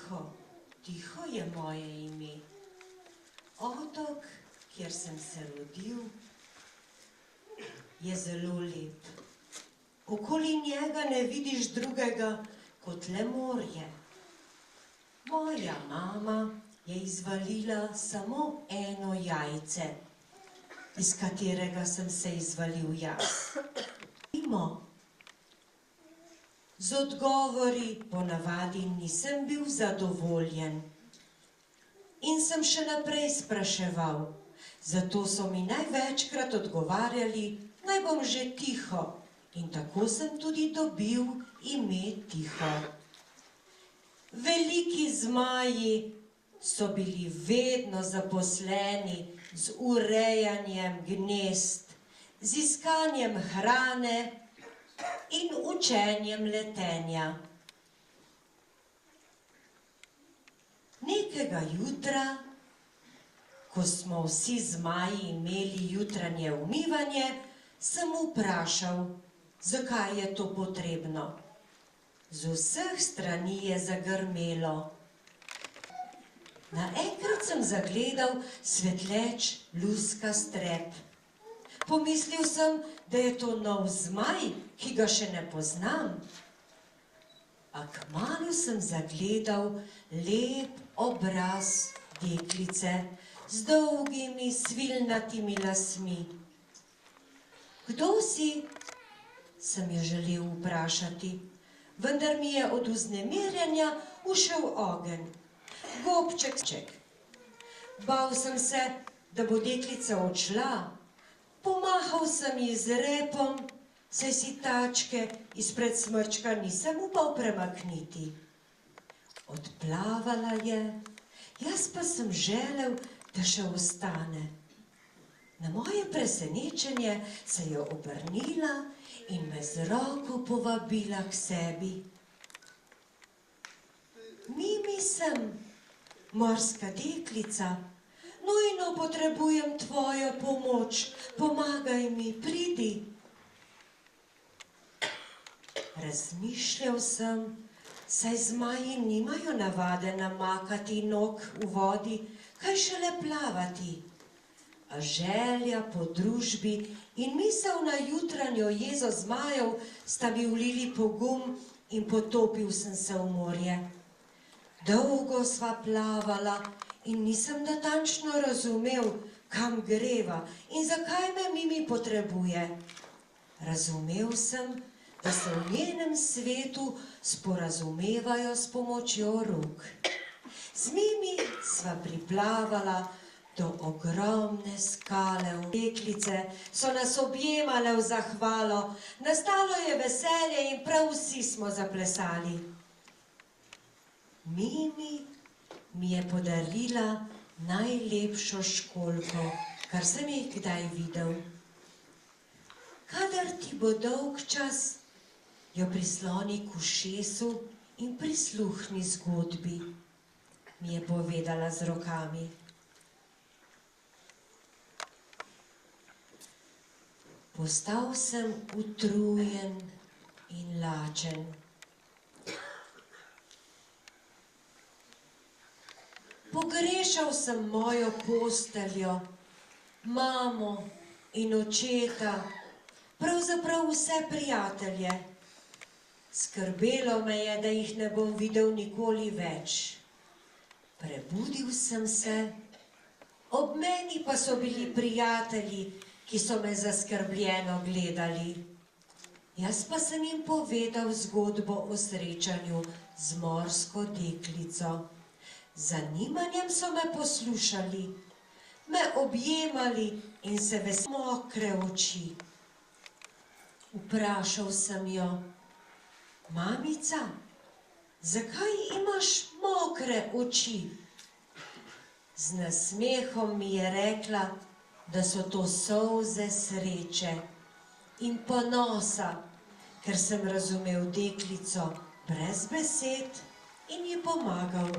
Tiho, Tiho je moje ime. Otok, kjer sem se rodil, je zelo lep. Okoli njega ne vidiš drugega kot le morje. Moja mama je izvalila samo eno jajce, iz katerega sem se izvalil jaz. Z odgovori ponavadi nisem bil zadovoljen in sem še naprej spraševal, zato so mi največkrat odgovarjali, naj bom že tiho, in tako sem tudi dobil ime Tiho. Veliki zmaji so bili vedno zaposleni z urejanjem gnezd, z iskanjem hrane in učenjem letenja. Nekega jutra, ko smo vsi zmaji imeli jutranje umivanje, sem vprašal, zakaj je to potrebno. Z vseh strani je zagrmelo. Naenkrat sem zagledal svetleč luskast rep. Pomislil sem, da je to nov zmaj, ki ga še ne poznam. A kmalu sem zagledal lep obraz deklice z dolgimi svilnatimi lasmi. Kdo si? Sem jo želel vprašati, vendar mi je od vznemirjenja ušel ogenj. Gobček. Bal sem se, da bo deklica odšla. Pomahal sem ji z repom, saj si tačke izpred smrčka nisem upal premakniti. Odplavala je, jaz pa sem želel, da še ostane. Na moje presenečenje se je obrnila in me z roko povabila k sebi. Mimi sem, morska deklica, nujno potrebujem tvojo pomoč, pomagaj mi, pridi. Razmišljal sem, saj zmaji nimajo navade namakati nog v vodi, kaj šele plavati. A želja po družbi in misel na jutranjo jezo zmajev sta mi vlili pogum in potopil sem se v morje. Dolgo sva plavala in nisem natančno razumel, kam greva in zakaj me Mimi potrebuje. Razumel sem, da se v njenem svetu sporazumevajo s pomočjo rok. Z Mimi sva priplavala do ogromne skale. Deklice so nas objemale v zahvalo, nastalo je veselje in prav vsi smo zaplesali. Mimi mi je podarila najlepšo školjko, kar sem jih kdaj videl. Kadar ti bo dolgčas, jo prisloni k ušesu in prisluhni zgodbi, mi je povedala z rokami. Postal sem utrujen in lačen. Pogrešal sem mojo posteljo, mamo in očeta, pravzaprav vse prijatelje. Skrbelo me je, da jih ne bom videl nikoli več. Prebudil sem se, ob meni pa so bili prijatelji, ki so me zaskrbljeno gledali. Jaz pa sem jim povedal zgodbo o srečanju z morsko deklico. Z zanimanjem so me poslušali, me objemali in se veselili mokre oči. Vprašal sem jo, mamica, zakaj imaš mokre oči? Z nasmehom mi je rekla, da so to solze sreče in ponosa, ker sem razumel deklico brez besed in ji pomagal.